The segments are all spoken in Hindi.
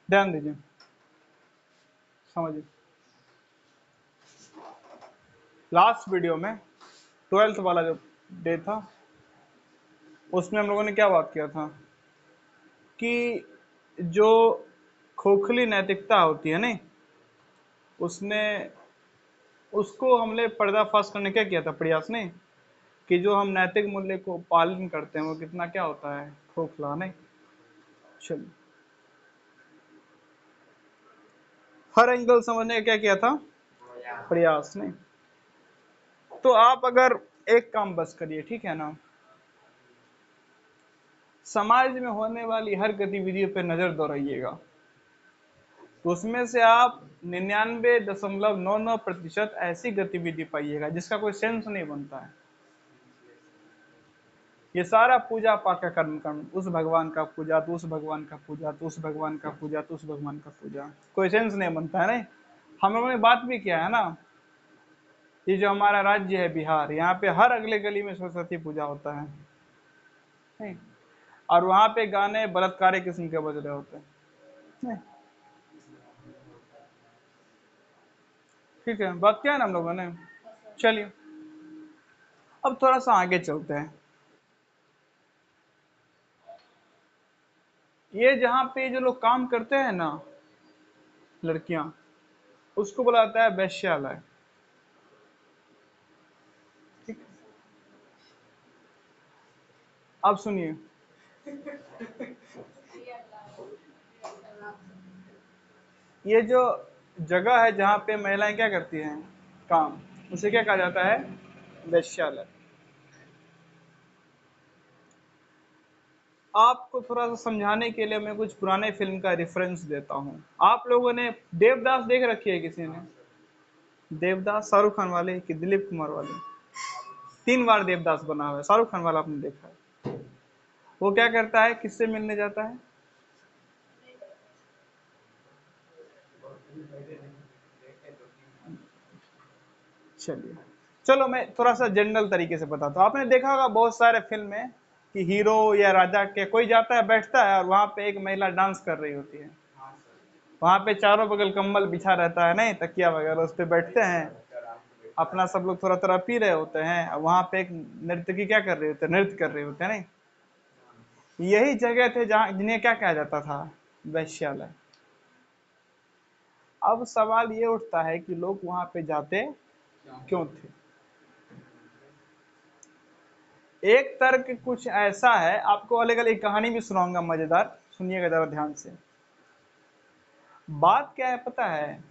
ध्यान दीजिए, समझिए। लास्ट वीडियो में 12th वाला जो डे था उसमें हम लोगों ने क्या बात किया था कि जो खोखली नैतिकता होती है नहीं, उसने उसको हमने पर्दाफाश करने क्या किया था, प्रयास नहीं, कि जो हम नैतिक मूल्य को पालन करते हैं वो कितना क्या होता है, खोखला नहीं। चलिए, हर एंगल समझने का क्या किया था, प्रयास नहीं। तो आप अगर एक काम बस करिए, ठीक है ना, समाज में होने वाली हर गतिविधियों पर नजर दौड़ाइएगा, तो उसमें से आप 99.99% ऐसी गतिविधि पाइएगा जिसका कोई सेंस नहीं बनता है। ये सारा पूजा पाठ का कर्म कर्म, उस भगवान का पूजा तो उस भगवान का पूजा तो उस भगवान का पूजा तो उस भगवान का पूजा, कोई सेंस नहीं बनता है। नहीं, हम लोगों ने बात भी किया है ना, ये जो हमारा राज्य है बिहार, यहाँ पे हर अगले गली में सरस्वती पूजा होता है नहीं, और वहां पे गाने बलात्कारी किस्म के बज रहे होते हैं नहीं। ठीक है, बात क्या है ना हम लोगों ने। चलिए, अब थोड़ा सा आगे चलते हैं। ये जहाँ पे जो लोग काम करते हैं ना, लड़कियां, उसको बोला जाता है वैश्यालय। ठीक, अब सुनिए, ये जो जगह है जहाँ पे महिलाएं क्या करती हैं काम, उसे क्या कहा जाता है, वैश्यालय। आपको थोड़ा सा समझाने के लिए मैं कुछ पुराने फिल्म का रेफरेंस देता हूँ। आप लोगों ने देवदास देख रखी है किसी ने? देवदास शाहरुख खान वाले कि दिलीप कुमार वाले? 3 बार देवदास बना हुआ है, शाहरुख खान वाला आपने देखा है। वो क्या करता है, किससे मिलने जाता है? चलिए, चलो मैं थोड़ा सा जनरल तरीके से बताता हूँ। आपने देखा होगा बहुत सारे फिल्म में कि हीरो या राजा के कोई जाता है, बैठता है, और वहां पे एक महिला डांस कर रही होती है। वहां पे चारों बगल कंबल बिछा रहता है नहीं, तकिया वगैरह, उस पे बैठते हैं, अपना सब लोग थोड़ा थोड़ा पी रहे होते हैं, और वहां पे एक नर्तकी क्या कर रहे होते हैं, नृत्य कर रहे होते हैं नहीं। यही जगह थे जहाँ जिन्हें क्या कहा जाता था, वैश्यालय। अब सवाल ये उठता है कि लोग वहां पे जाते क्यों थे। एक तर्क कुछ ऐसा है, आपको अलग अलग कहानी भी सुनाऊंगा मजेदार, सुनिएगा जरा ध्यान से। बात क्या है पता है,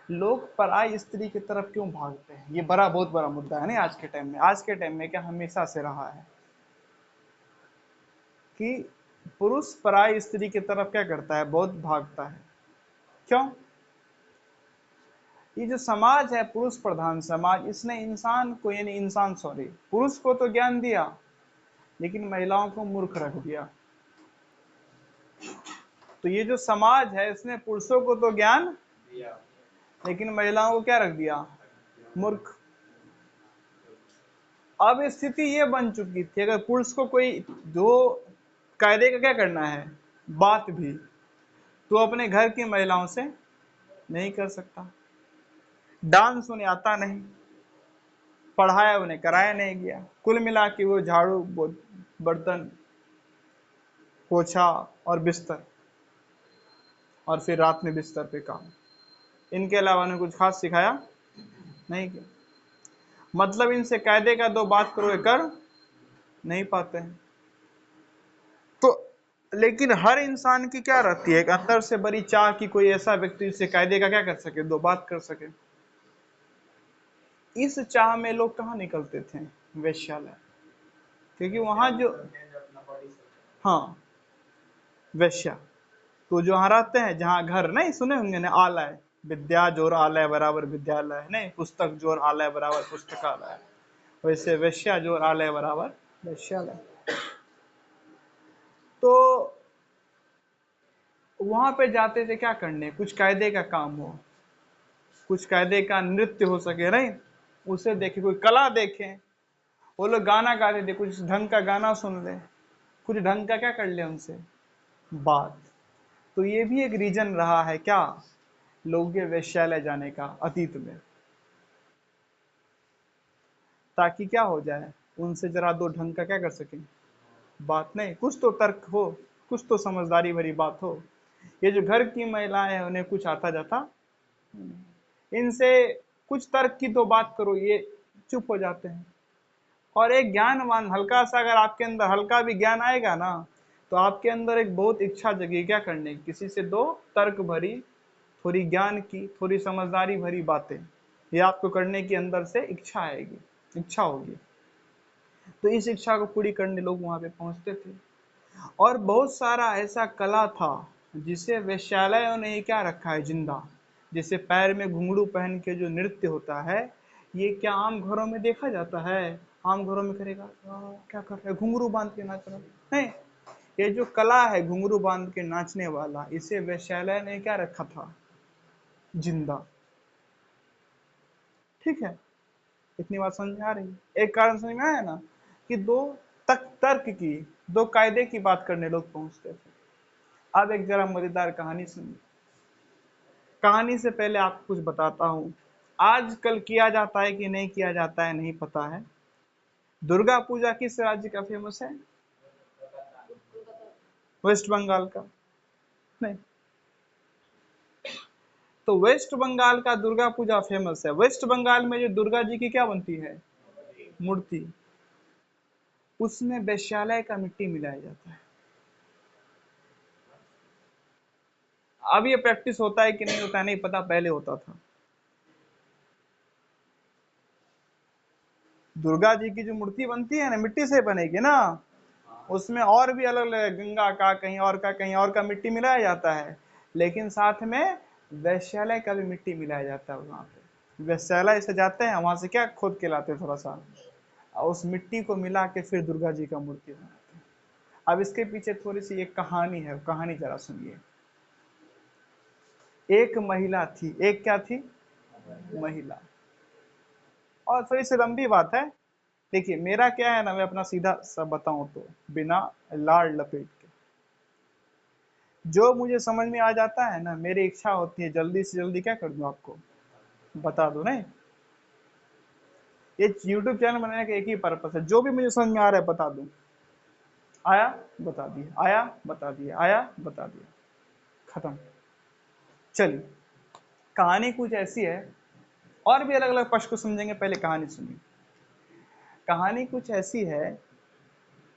लोग पराई स्त्री की तरफ क्यों भागते हैं, ये बहुत बड़ा मुद्दा है नहीं आज के टाइम में। आज के टाइम में क्या, हमेशा से रहा है कि पुरुष पराई स्त्री की तरफ क्या करता है, बहुत भागता है। क्यों? ये जो समाज है पुरुष प्रधान समाज, इसने इंसान को, यानी इंसान सॉरी, पुरुष को तो ज्ञान दिया लेकिन महिलाओं को मूर्ख रख दिया। तो ये जो समाज है इसने पुरुषों को तो ज्ञान दिया लेकिन महिलाओं को क्या रख दिया, मूर्ख। अब स्थिति ये बन चुकी थी, अगर पुरुष को कोई दो कायदे का क्या करना है, बात भी, तो अपने घर की महिलाओं से नहीं कर सकता। डांस उन्हें आता नहीं, पढ़ाया उन्हें कराया नहीं गया, कुल मिला के वो झाड़ू बर्तन पोछा और बिस्तर, और फिर रात में बिस्तर पे काम, इनके अलावा उन्हें कुछ खास सिखाया नहीं किया। मतलब इनसे कायदे का दो बात करोगे कर नहीं पाते हैं। तो लेकिन हर इंसान की क्या रहती है, एक अंदर से बड़ी चाह कि कोई ऐसा व्यक्ति जिससे कायदे का क्या कर सके, दो बात कर सके। इस चाह में लोग कहाँ निकलते थे, वेश्यालय। क्योंकि वहां जो, हाँ, वेश्या, तो जो रहते हैं, जहाँ घर नहीं सुने होंगे ना, आलय, विद्या जोर आलय बराबर विद्यालय नहीं, पुस्तक जोर आलय बराबर पुस्तकालय, वैसे वेश्या जोर आलय बराबर वेश्यालय। तो वहां पे जाते थे क्या करने, कुछ कायदे का काम हो, कुछ कायदे का नृत्य हो सके नहीं, उसे देखे, कोई कला देखे। वो लोग गाना गाते थे, कुछ ढंग का गाना सुन ले, कुछ ढंग का क्या कर ले उनसे बात। तो ये भी एक रीजन रहा है क्या, लोगों के वेश्यालय जाने का अतीत में, ताकि क्या हो जाए, उनसे जरा दो ढंग का क्या कर सकें, बात, नहीं कुछ तो तर्क हो, कुछ तो समझदारी भरी बात हो। ये जो घर की महिलाएं हैं उन्हें कुछ आता जाता, इनसे कुछ तर्क की तो बात करो, ये चुप हो जाते हैं। और एक ज्ञानवान हल्का सा, अगर आपके अंदर हल्का भी ज्ञान आएगा ना, तो आपके अंदर एक बहुत इच्छा जगेगी क्या करने की, किसी से दो तर्क भरी, थोड़ी ज्ञान की, थोड़ी समझदारी भरी बातें, ये आपको करने की अंदर से इच्छा आएगी, इच्छा होगी। तो इस इच्छा को पूरी करने लोग वहां पे पहुंचते थे। और बहुत सारा ऐसा कला था जिसे वेश्यालयों ने क्या रखा है, जिंदा। जैसे पैर में घुंघरू पहन के जो नृत्य होता है, ये क्या आम घरों में देखा जाता है, आम घरों में करेगा क्या कर रहा है, घुंघरू बांध के नाच रहा है, नहीं। ये जो कला है घुंघरू बांध के नाचने वाला, इसे वेश्यालय ने क्या रखा था, जिंदा। ठीक है, इतनी बात समझ में आ रही है। एक कारण समझ में आया ना, कि दो तर्क की, दो कायदे की बात करने लोग पहुंचते थे। अब एक जरा मजेदार कहानी सुनिए। कहानी से पहले आपको कुछ बताता हूँ, आजकल किया जाता है कि नहीं किया जाता है नहीं पता है। दुर्गा पूजा किस राज्य का फेमस है, वेस्ट बंगाल का, नहीं। तो वेस्ट बंगाल का दुर्गा पूजा फेमस है। वेस्ट बंगाल में जो दुर्गा जी की क्या बनती है, मूर्ति, उसमें वैश्यालय का मिट्टी मिलाया जाता है। अब ये प्रैक्टिस होता है कि नहीं होता है नहीं पता, पहले होता था। दुर्गा जी की जो मूर्ति बनती है ना, मिट्टी से बनेगी ना, उसमें और भी अलग अलग गंगा का, कहीं और का, कहीं और का मिट्टी मिलाया जाता है, लेकिन साथ में वैश्यालय का भी मिट्टी मिलाया जाता है। वहां पे वैश्यालय से जाते हैं, वहां से क्या खोद के लाते हैं थोड़ा सा, और उस मिट्टी को मिला के फिर दुर्गा जी का मूर्ति बनाते हैं। अब इसके पीछे थोड़ी सी एक कहानी है, कहानी जरा सुनिए। एक महिला थी, एक क्या थी, महिला। और थोड़ी सी लंबी बात है, देखिए मेरा क्या है ना, मैं अपना सीधा सा बताऊं तो, बिना लाड़ लपेट के, जो मुझे समझ में आ जाता है ना, मेरी इच्छा होती है जल्दी से जल्दी क्या कर दूं, आपको बता दूं, नहीं। ये YouTube चैनल बनाने का एक ही पर्पस है, जो भी मुझे समझ में आ रहा है बता दूं, आया बता दिया, आया बता दिया, आया बता दिया, खत्म। चलिए, कहानी कुछ ऐसी है, और भी अलग अलग पक्ष को समझेंगे, पहले कहानी सुनिए। कहानी कुछ ऐसी है,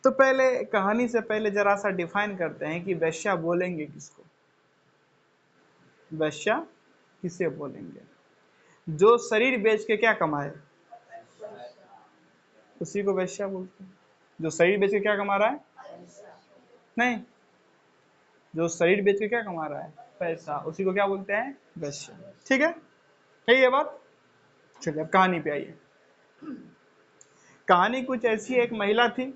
तो पहले कहानी से पहले जरा सा डिफाइन करते हैं कि वैश्या बोलेंगे किसको, वैश्या किसे बोलेंगे, जो शरीर बेच के क्या कमाए, उसी को वैश्या बोलते हैं। जो शरीर बेच के क्या कमा रहा है, नहीं, जो शरीर बेच के क्या कमा रहा है, पैसा, उसी को क्या बोलते हैं, वैश्या। ठीक है, यही है बात। चलिए अब कहानी पे आइए। कहानी कुछ ऐसी, एक महिला थी,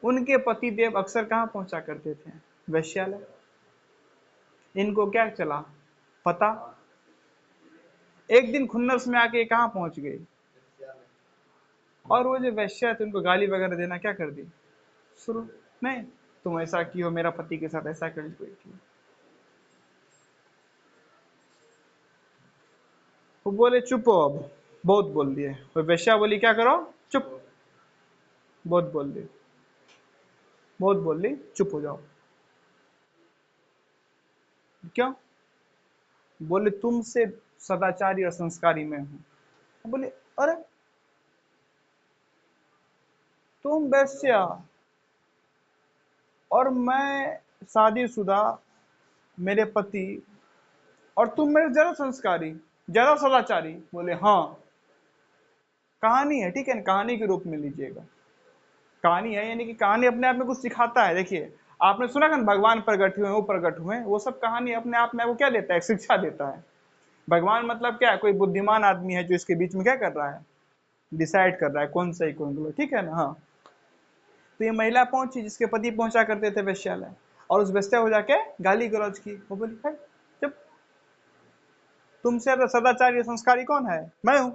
उनके पति देव अक्सर कहाँ पहुंचा करते थे, वैश्यालय। इनको क्या चला पता, एक दिन खुन्नस में आके कहाँ पहुंच गई, और वो जो वैश्या थे उनको गाली वगैरह देना क्या कर दी, शुरू, नहीं तुम ऐसा क्यों, मेरा पति के साथ ऐसा कर बैठी। वो बोले चुप हो, अब बहुत बोल दिए। वो वैश्या बोली क्या करो, चुप, बहुत बोल दी, बहुत बोल ली, चुप हो जाओ। क्यों, बोले तुमसे सदाचारी और संस्कारी मैं हूं। बोले अरे तुम वैश्या और मैं शादीशुदा, मेरे पति, और तुम मेरे ज्यादा संस्कारी, ज्यादा सदाचारी। बोले हाँ। कहानी है, ठीक है ना, कहानी के रूप में लीजिएगा। कहानी है यानी कि कहानी अपने आप में कुछ सिखाता है। देखिए आपने सुना कि भगवान प्रकट हुए, वो प्रकट हुए, वो सब कहानी अपने आप में वो क्या देता है, शिक्षा देता है। भगवान मतलब क्या, कोई बुद्धिमान आदमी है जो इसके बीच में क्या कर रहा है, डिसाइड कर रहा है कौन सही कौन गलत, ठीक है ना। हाँ, तो ये महिला पहुंची जिसके पति पहुंचा करते थे वैश्यालय, और उस वैश्या को जाके गाली गलौज की। वो बोली भाई जब तुमसे ज्यादा सदाचारी संस्कारी कौन है, मैं हूं।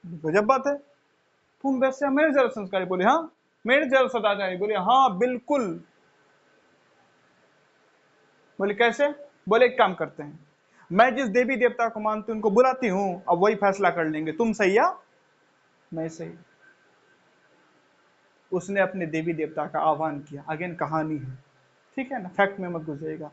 गजब बात है, तुम वैश्या मेरे ज्यादा संस्कारी। बोले हाँ, मेरे ज्यादा सदाचारी। बोले हाँ बिल्कुल, बोले कैसे? बोले एक काम करते हैं, मैं जिस देवी देवता को मानती हूं उनको बुलाती हूं, अब वही फैसला कर लेंगे तुम सही या मैं सही। उसने अपने देवी देवता का आह्वान किया। अगेन कहानी है, ठीक है ना, फैक्ट में मत गुजरेगा।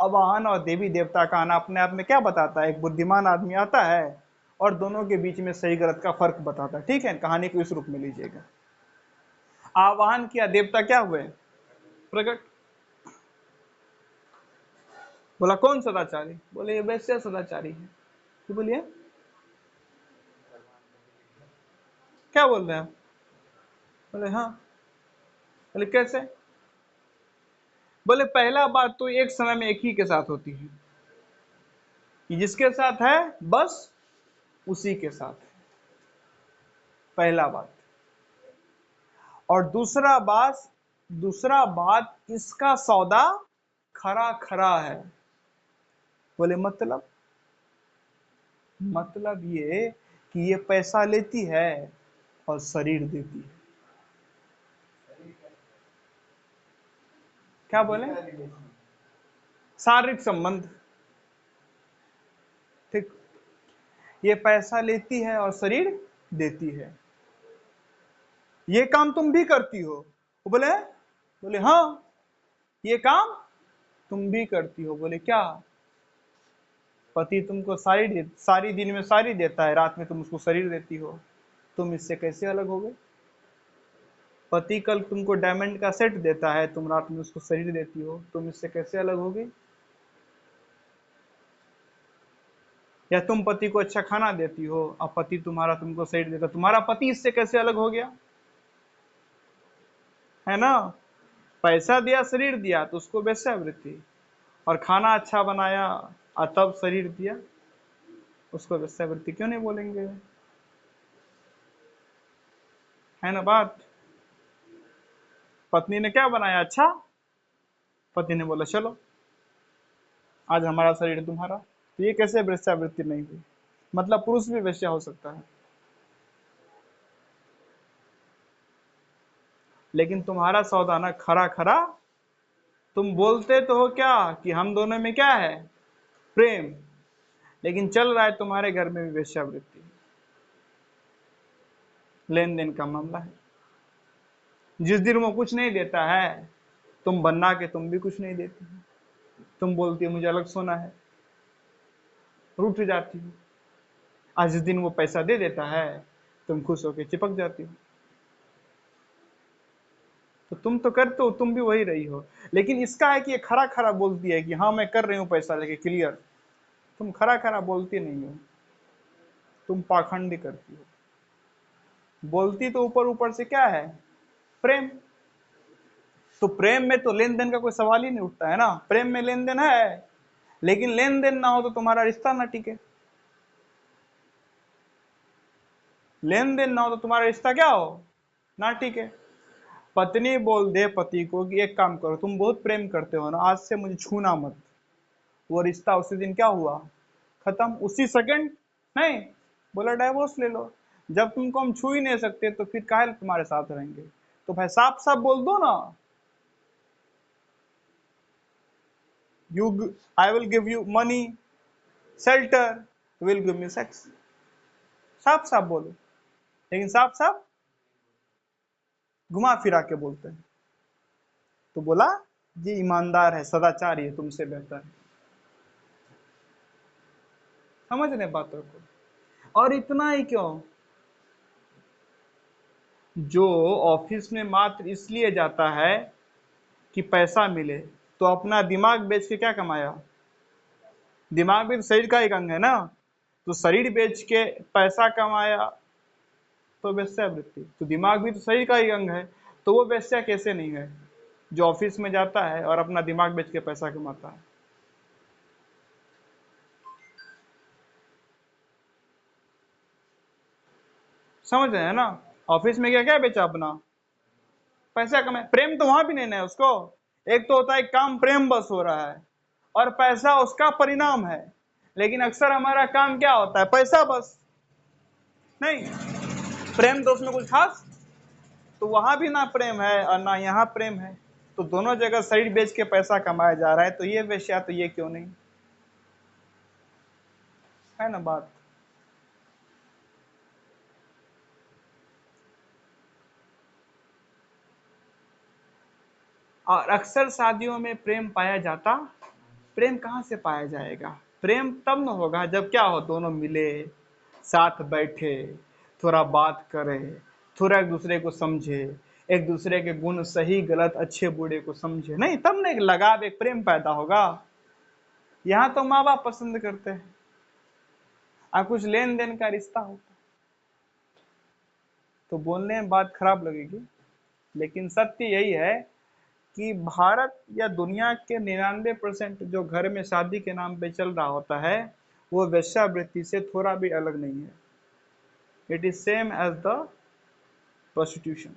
आह्वान और देवी देवता का आना अपने आप में क्या बताता है? एक बुद्धिमान आदमी आता है और दोनों के बीच में सही गलत का फर्क बताता है, ठीक है। कहानी को इस रूप में लीजिएगा। आह्वान किया, देवता क्या हुए? प्रकट। बोला कौन सदाचारी? बोले ये वैसे सदाचारी है। तो बोलिए क्या बोल रहे हैं? बोले हाँ। बोले कैसे? बोले पहला बात तो एक समय में एक ही के साथ होती है, कि जिसके साथ है बस उसी के साथ है, पहला बात। और दूसरा बात इसका सौदा खरा खरा है। बोले मतलब ये कि ये पैसा लेती है और शरीर देती है। क्या बोले? शारीरिक संबंध, ठीक। ये पैसा लेती है और शरीर देती है। ये काम तुम भी करती हो? बोले हाँ, ये काम तुम भी करती हो। बोले क्या? पति तुमको सारी दिन में सारी देता है, रात में तुम उसको शरीर देती हो, तुम इससे कैसे अलग हो गए? पति कल तुमको डायमंड का सेट देता है, तुम रात में उसको शरीर देती हो, तुम इससे कैसे अलग हो गई? या तुम पति को अच्छा खाना देती हो, अब पति तुमको शरीर देता, तुम्हारा पति इससे कैसे अलग हो गया? है ना? पैसा दिया, शरीर दिया तो उसको वेश्यावृत्ति, और खाना अच्छा बनाया और तब शरीर दिया, उसको वेश्यावृत्ति क्यों नहीं बोलेंगे? है ना बात? पत्नी ने क्या बनाया अच्छा, पति ने बोला चलो आज हमारा शरीर तुम्हारा, तो ये कैसे वेश्यावृत्ति नहीं हुई? मतलब पुरुष भी वेश्या हो सकता है। लेकिन तुम्हारा सौदा ना खरा खरा, तुम बोलते तो हो क्या कि हम दोनों में क्या है? प्रेम। लेकिन चल रहा है तुम्हारे घर में भी वेश्यावृत्ति, लेन देन का मामला है। जिस दिन वो कुछ नहीं देता है, तुम बना के तुम भी कुछ नहीं देती हो, तुम बोलती हो मुझे अलग सोना है, रूठ जाती हो। आज जिस दिन वो पैसा दे देता है, तुम खुश होकर चिपक जाती हो। तो तुम तो करते हो, तुम भी वही रही हो। लेकिन इसका है कि ये खरा खरा बोलती है कि हाँ मैं कर रही हूँ पैसा लेके, क्लियर। तुम खरा खरा बोलती नहीं हो, तुम पाखंडी करती हो। बोलती तो ऊपर ऊपर से क्या है? प्रेम। तो प्रेम में तो लेन देन का कोई सवाल ही नहीं उठता है ना। प्रेम में लेन देन है, लेकिन लेन देन ना हो तो तुम्हारा रिश्ता ना टिके। लेन देन ना हो तो तुम्हारा रिश्ता क्या हो? ना टिके। पत्नी बोल दे पति को कि एक काम करो, तुम बहुत प्रेम करते हो ना, आज से मुझे छूना मत, वो रिश्ता उसी दिन क्या हुआ? खत्म, उसी सेकंड। नहीं, बोला डाइवोर्स ले लो। जब तुमको हम छू ही नहीं सकते तो फिर काहे तुम्हारे साथ रहेंगे? तो भाई साफ साफ बोल दो ना, you I will give you money, shelter, will give me sex. साफ साफ बोलो। लेकिन साफ साफ घुमा फिरा के बोलते हैं। तो बोला ये ईमानदार है, सदाचारी है, तुमसे बेहतर है। समझ रहे बातों को? और इतना ही क्यों, जो ऑफिस में मात्र इसलिए जाता है कि पैसा मिले, तो अपना दिमाग बेच के क्या कमाया? दिमाग भी तो शरीर का एक अंग है ना, तो शरीर बेच के पैसा कमाया तो वेश्यावृत्ति। तो दिमाग भी तो शरीर का ही अंग है, तो वो वेश्या कैसे नहीं है जो ऑफिस में जाता है और अपना दिमाग बेच के पैसा कमाता है? समझ रहे हैं ना? ऑफिस में क्या क्या बेचा? अपना पैसा कमाए। प्रेम तो वहां भी नहीं है उसको। एक तो होता है काम प्रेम बस हो रहा है, और पैसा उसका परिणाम है। लेकिन अक्सर हमारा काम क्या होता है? पैसा बस। नहीं, प्रेम तो उसमें कुछ खास, तो वहां भी ना प्रेम है और ना यहाँ प्रेम है। तो दोनों जगह शरीर बेच के पैसा कमाया जा रहा है, तो ये वेश्या तो ये क्यों नहीं, है ना बात। और अक्सर शादियों में प्रेम पाया जाता, प्रेम कहाँ से पाया जाएगा? प्रेम तब न होगा जब क्या हो, दोनों मिले, साथ बैठे, थोड़ा बात करे, थोड़ा एक दूसरे को समझे, एक दूसरे के गुण सही गलत अच्छे बुरे को समझे, नहीं तब नहीं लगाव एक प्रेम पैदा होगा। यहाँ तो माँ बाप पसंद करते हैं और कुछ लेन देन का रिश्ता होता, तो बोलने में बात खराब लगेगी, लेकिन सत्य यही है कि भारत या दुनिया के 99% जो घर में शादी के नाम पे चल रहा होता है, वो वेश्यावृत्ति से थोड़ा भी अलग नहीं है। It is same as the prostitution.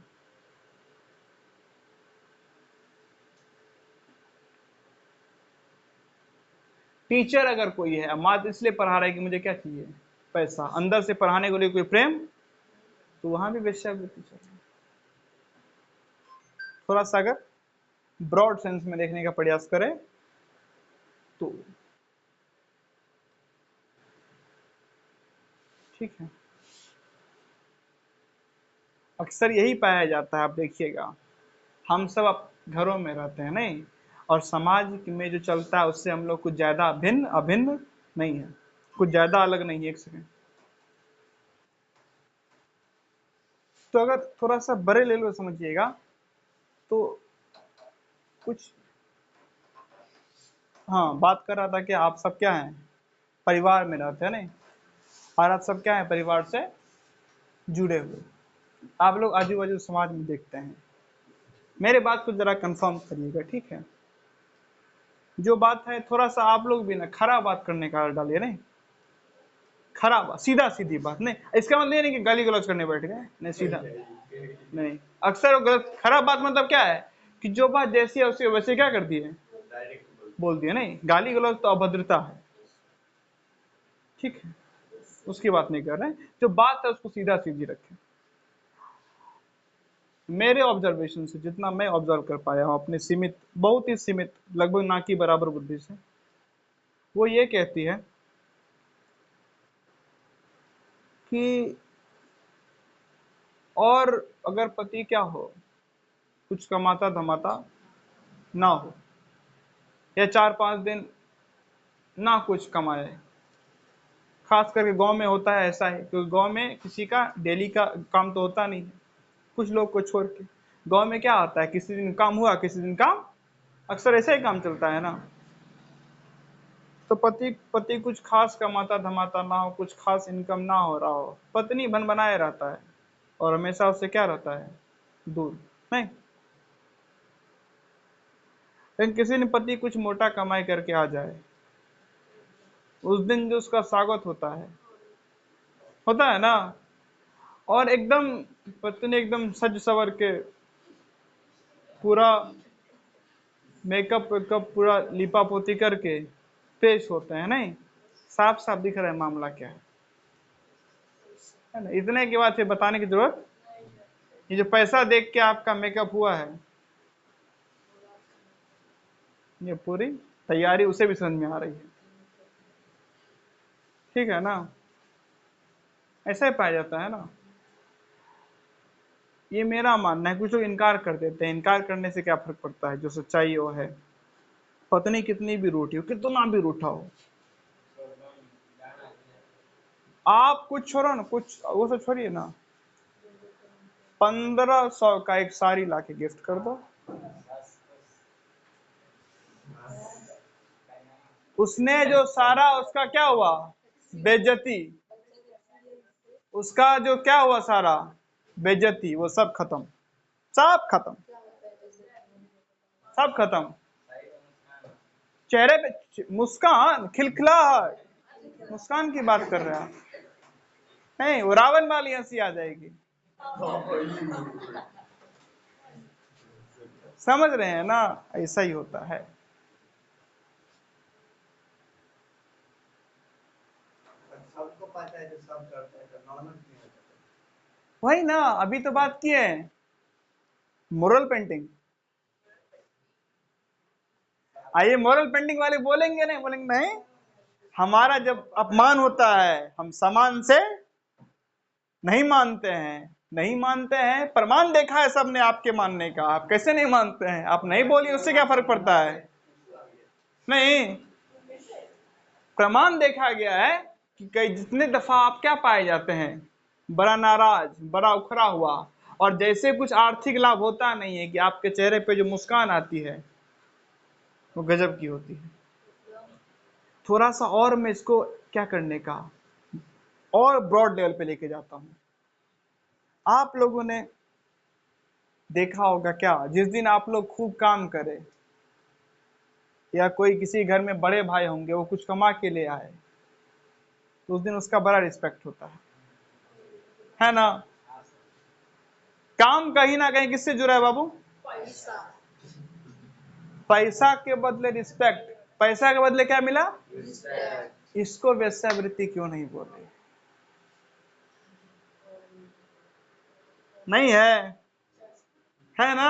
Teacher अगर कोई है, मात्र इसलिए पढ़ा रहा है कि मुझे क्या चाहिए, पैसा, अंदर से पढ़ाने के लिए कोई प्रेम, तो वहां भी वेश्यावृत्ति चल रही है। थोड़ा सा अगर ब्रॉड सेंस में देखने का प्रयास करें तो ठीक है। अक्सर यही पाया जाता है, आप देखिएगा, हम सब घरों में रहते हैं नहीं, और समाज में जो चलता है उससे हम लोग कुछ ज्यादा भिन्न अभिन्न नहीं है, कुछ ज्यादा अलग नहीं है। एक सेकंड, तो अगर थोड़ा सा बड़े लेवल में समझिएगा तो कुछ, हाँ बात कर रहा था कि आप सब क्या हैं, परिवार में रहते हैं नहीं, और आप सब क्या है, परिवार से जुड़े हुए, आप लोग आजू बाजू समाज में देखते हैं। मेरे बात को जरा कंफर्म करिएगा, ठीक है? जो बात है थोड़ा सा आप लोग भी ना खराब बात करने का डालिए नहीं, खराब सीधा सीधी बात नहीं, इसका मतलब ये नहीं कि गाली गलौज करने बैठ गए, नहीं सीधा नहीं। अक्सर वो गलत खराब बात मतलब क्या है कि जो बात जैसी है उसे वैसे क्या कर दिए, बोल दिए नहीं, गाली गलौज तो अभद्रता है, ठीक है, उसकी बात नहीं कर रहे हैं, जो बात है उसको सीधा सीधी रखें। मेरे ऑब्जर्वेशन से जितना मैं ऑब्जर्व कर पाया हूं अपने सीमित, बहुत ही सीमित, लगभग ना की बराबर बुद्धि से, वो ये कहती है कि और अगर पति क्या हो, कुछ कमाता धमाता ना हो, या 4-5 दिन ना कुछ कमाए, खास करके गांव में होता है ऐसा है, क्योंकि गांव में किसी का डेली का काम तो होता नहीं है, कुछ लोग को छोड़ के गांव में क्या आता है, किसी दिन काम हुआ किसी दिन काम, अक्सर ऐसा ही काम चलता है ना। तो पति पति कुछ खास कमाता धमाता ना हो, कुछ खास इनकम ना हो रहा हो, पत्नी बन बनाए रहता है और हमेशा उससे क्या रहता है, दूर नहीं। लेकिन किसी दिन पति कुछ मोटा कमाई करके आ जाए, उस दिन जो उसका स्वागत होता है ना, और एकदम पत्नी एकदम सज सवर के पूरा मेकअप वेकअप पूरा लिपा पोती करके पेश होते हैं नहीं, साफ साफ दिख रहा है मामला क्या है ना। इतने के बाद फिर बताने की जरूरत, ये जो पैसा देख के आपका मेकअप हुआ है, ये पूरी तैयारी उसे भी समझ में आ रही है, ठीक है ना, ऐसा ही पाया जाता है ना। ये मेरा मानना है, कुछ लोग इनकार कर देते हैं, इनकार करने से क्या फर्क पड़ता है, जो सच्चाई वो है। पत्नी कितनी भी रूठी हो, कितना भी रूठा हो, आप कुछ छोड़ो ना, कुछ वो सब छोड़िए ना, 1500 का एक साड़ी लाके गिफ्ट कर दो, उसने जो सारा उसका क्या हुआ, बेइज्जती, उसका जो क्या हुआ सारा बेइज्जती, वो सब खत्म, सब खत्म, सब खत्म। चेहरे पे मुस्कान, खिलखिलाहट, मुस्कान की बात कर रहे हैं आप, नहीं वो रावण वाली हंसी आ जाएगी, समझ रहे हैं ना, ऐसा ही होता है। सबको पता है जो सब करते हैं, तो नॉर्मल क्यों होता है? वही ना, अभी तो बात की है मोरल पेंटिंग, आइए मॉरल पेंटिंग वाले बोलेंगे नहीं, बोलेंगे नहीं, हमारा जब अपमान होता है हम समान से नहीं मानते हैं, नहीं मानते हैं, प्रमाण देखा है सबने आपके मानने का, आप कैसे नहीं मानते हैं? आप नहीं बोलिए, उससे क्या फर्क पड़ता है? नहीं, प्रमाण देखा गया है कि कई जितने दफा आप क्या पाए जाते हैं, बड़ा नाराज, बड़ा उखड़ा हुआ, और जैसे कुछ आर्थिक लाभ होता नहीं है कि आपके चेहरे पे जो मुस्कान आती है वो गजब की होती है। थोड़ा सा और मैं इसको क्या करने का और ब्रॉड लेवल पे लेके जाता हूं। आप लोगों ने देखा होगा क्या, जिस दिन आप लोग खूब काम करें या कोई किसी घर में बड़े भाई होंगे वो कुछ कमा के ले आए, तो उस दिन उसका बड़ा रिस्पेक्ट होता है ना? काम कहीं ना कहीं किससे जुड़ा है बाबू? पैसा के बदले रिस्पेक्ट, पैसा के बदले क्या मिला? इसको वेश्यावृत्ति क्यों नहीं बोले? नहीं है ना?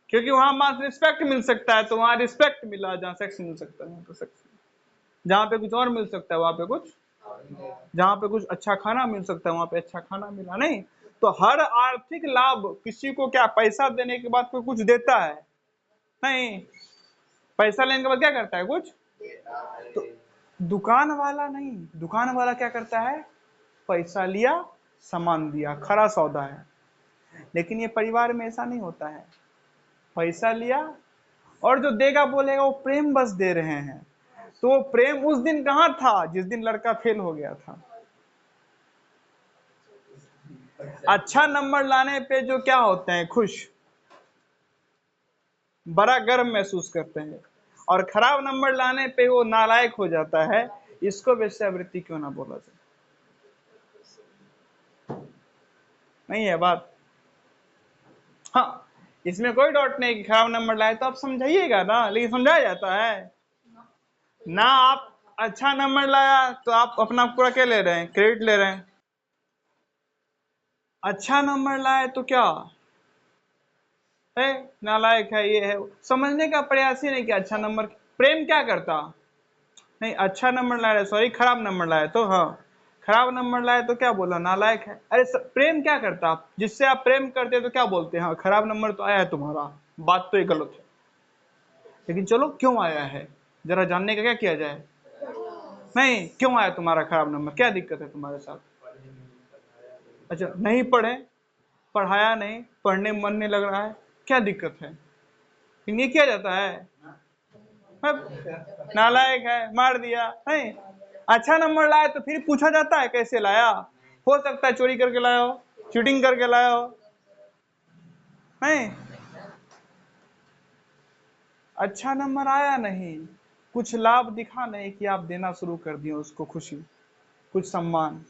क्योंकि वहां मात्र रिस्पेक्ट मिल सकता है, तो वहां रिस्पेक्ट मिला। जहां सेक्स मिल सकता है वहां पे सेक्स, जहां पे कुछ और मिल सकता है वहां पे कुछ, जहां पे कुछ अच्छा खाना मिल सकता है वहां पे अच्छा खाना मिला। नहीं तो हर आर्थिक लाभ किसी को क्या पैसा देने के बाद कोई कुछ देता है? नहीं, पैसा लेने के बाद क्या करता है? कुछ। तो दुकान वाला नहीं, दुकान वाला क्या करता है? पैसा लिया, सामान दिया, खरा सौदा है। लेकिन ये परिवार में ऐसा नहीं होता है। पैसा लिया और जो देगा बोलेगा वो प्रेम बस दे रहे हैं। तो वो प्रेम उस दिन कहां था जिस दिन लड़का फेल हो गया था? अच्छा नंबर लाने पे जो क्या होते हैं? खुश, बड़ा गर्व महसूस करते हैं, और खराब नंबर लाने पे वो नालायक हो जाता है। इसको वेश्यावृत्ति क्यों ना बोला जाए? नहीं है बात? हाँ, इसमें कोई डाउट नहीं कि खराब नंबर लाए तो आप समझाइएगा ना, लेकिन समझाया जाता है ना। आप अच्छा नंबर लाया तो आप अपना पूरा क्या ले रहे हैं? क्रेडिट ले रहे हैं। अच्छा नंबर लाए तो क्या है? नालायक है, ये है। समझने का प्रयास ही नहीं कि अच्छा नंबर प्रेम क्या करता। नहीं, अच्छा नंबर लाया, सॉरी खराब नंबर लाया तो, हाँ खराब नंबर लाए तो क्या बोला? नालायक है। अरे प्रेम क्या करता? आप जिससे आप प्रेम करते तो क्या बोलते हैं? हाँ खराब नंबर तो आया है तुम्हारा, बात तो ये गलत है, लेकिन चलो क्यों आया है जरा जानने का क्या किया जाए। नहीं, क्यों आया तुम्हारा खराब नंबर? क्या दिक्कत है तुम्हारे साथ? अच्छा नहीं पढ़े, पढ़ाया नहीं, पढ़ने में मन नहीं लग रहा है, क्या दिक्कत है? लेकिन ये किया जाता है, नालायक है, मार दिया। नहीं, अच्छा नंबर लाया तो फिर पूछा जाता है कैसे लाया। हो सकता है चोरी करके लाया हो, चीटिंग करके लाया हो। नहीं, अच्छा नंबर आया नहीं, कुछ लाभ दिखा नहीं कि आप देना शुरू कर दिए उसको खुशी, कुछ सम्मान।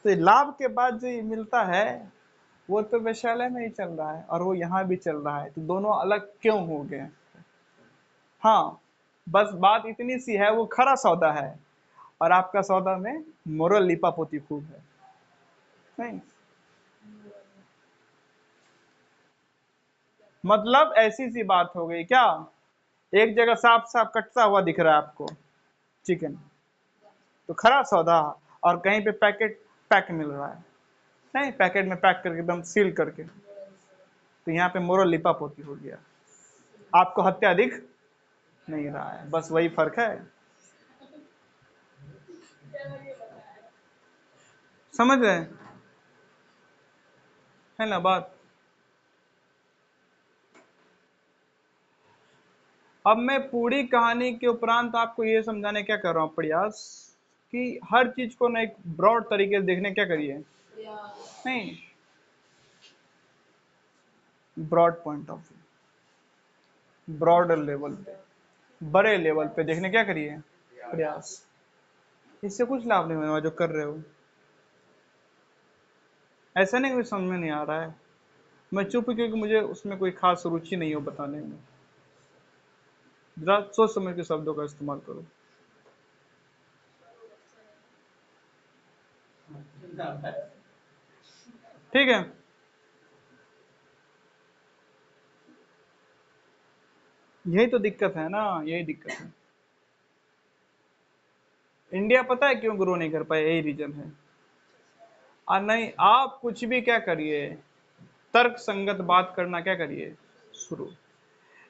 तो ये लाभ के बाद जो ये मिलता है वो तो वैश्यालय में ही चल रहा है और वो यहाँ भी चल रहा है, तो दोनों अलग क्यों हो गए? हाँ, बस बात इतनी सी है, वो खरा सौदा है और आपका सौदा में मोरल लिपापोती खूब है। नहीं, मतलब ऐसी सी बात हो गई क्या, एक जगह साफ साफ कटता हुआ दिख रहा है आपको चिकन, तो खरा सौदा, और कहीं पे पैकेट पैक मिल रहा है, नहीं पैकेट में पैक करके एकदम सील करके, तो यहाँ पे मोरल लिपापोती हो गया, आपको हत्या दिख नहीं रहा है, बस वही फर्क है। समझ रहे हैं? है ना बात? अब मैं पूरी कहानी के उपरांत आपको ये समझाने क्या कर रहा हूँ प्रयास, कि हर चीज को ना एक ब्रॉड तरीके से देखने क्या करिए, नहीं broad point of view, broad level पे, बड़े लेवल पे देखने क्या करिए प्रयास। इससे कुछ लाभ नहीं होने जो कर रहे हो। ऐसा नहीं कोई समझ में नहीं आ रहा है, मैं चुप क्योंकि मुझे उसमें कोई खास रुचि नहीं हो बताने में। जरा सोच समझ के शब्दों का इस्तेमाल करो। ठीक है। यही तो दिक्कत है ना, यही दिक्कत है। इंडिया पता है क्यों ग्रो नहीं कर पाए, यही रीजन है। और नहीं, आप कुछ भी क्या करिए, तर्क संगत बात करना क्या करिए शुरू,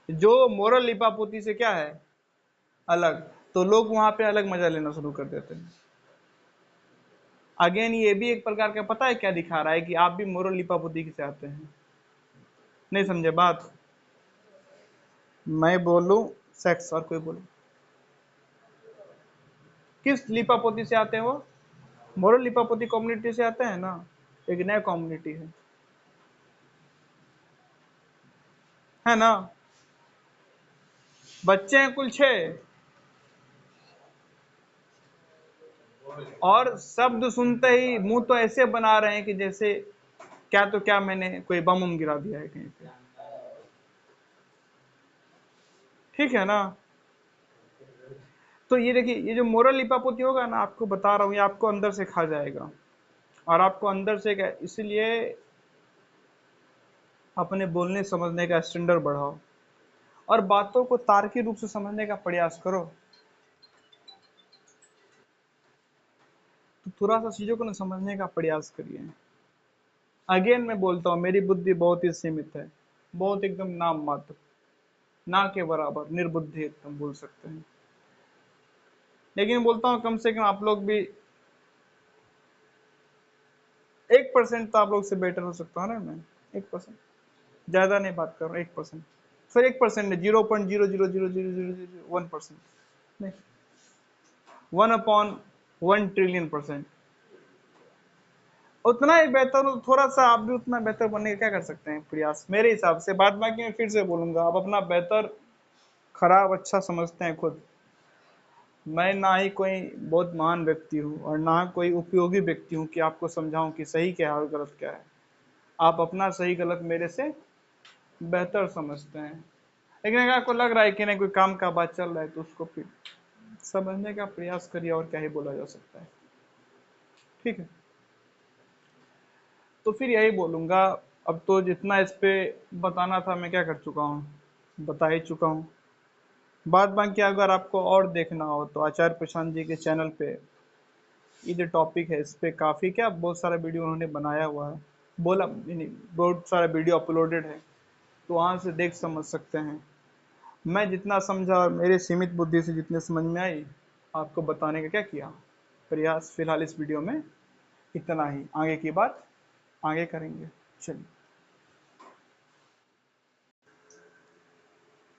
जो मोरल लिपापोती से क्या है अलग, तो लोग वहां पे अलग मजा लेना शुरू कर देते हैं। अगेन ये भी एक प्रकार का पता है क्या दिखा रहा है, कि आप भी मोरल लिपापोती से आते हैं। नहीं समझे बात? मैं बोलूं सेक्स और कोई बोलूं, किस लिपापोती से आते हैं वो? मोरल लिपापोती कम्युनिटी से आते हैं ना, एक नया कम्युनिटी है ना। बच्चे हैं कुल 6, और शब्द सुनते ही मुंह तो ऐसे बना रहे हैं कि जैसे क्या तो क्या, मैंने कोई बम उम गिरा दिया है कहीं पे। ठीक है ना। तो ये देखिए, ये जो मोरल लिपापोती होगा ना, आपको बता रहा हूँ, ये आपको अंदर से खा जाएगा, और आपको अंदर से क्या, इसलिए अपने बोलने समझने का स्टैंडर्ड बढ़ाओ, और बातों को तार्किक रूप से समझने का प्रयास करो। तो थोड़ा सा चीजों को ना समझने का प्रयास करिए। अगेन मैं बोलता हूँ, मेरी बुद्धि बहुत ही सीमित है, बहुत एकदम नाम मात्र, ना के बराबर, निर्बुद्धि एकदम बोल सकते हैं। लेकिन बोलता हूँ कम से कम आप लोग भी 1% तो आप लोग से बेटर हो सकता हूँ ना मैं। 1%, ज्यादा नहीं बात कर रहा हूँ, 1%। फिर 1% नहीं, 0.0000001%, नहीं, 1/1 ट्रिलियन%। उतना ही बेहतर हो, थोड़ा सा आप भी उतना बेहतर बनने का क्या कर सकते हैं प्रयास, मेरे हिसाब से। बात बाकी मैं फिर से बोलूंगा, आप अपना बेहतर खराब अच्छा समझते हैं खुद। मैं ना ही कोई बहुत महान व्यक्ति हूँ, और ना कोई उपयोगी व्यक्ति हूँ कि आपको समझाऊं कि सही क्या है और गलत क्या है। आप अपना सही गलत मेरे से बेहतर समझते हैं। लेकिन अगर आपको लग रहा है कि नहीं कोई काम का बात चल रहा है, तो उसको फिर समझने का प्रयास करिए, और क्या ही बोला जा सकता है। ठीक है, तो फिर यही बोलूंगा। अब तो जितना इस पे बताना था मैं क्या कर चुका हूँ, बता ही चुका हूँ। बात बाकी अगर आपको और देखना हो तो आचार्य प्रशांत जी के चैनल पे ये जो टॉपिक है, इस पे काफ़ी क्या बहुत सारा वीडियो उन्होंने बनाया हुआ है, बोला यानी बहुत सारा वीडियो अपलोडेड है, तो वहाँ से देख समझ सकते हैं। मैं जितना समझा और मेरे सीमित बुद्धि से जितने समझ में आई, आपको बताने का क्या किया प्रयास। फिलहाल इस वीडियो में इतना ही, आगे की बात आगे करेंगे। चलिए।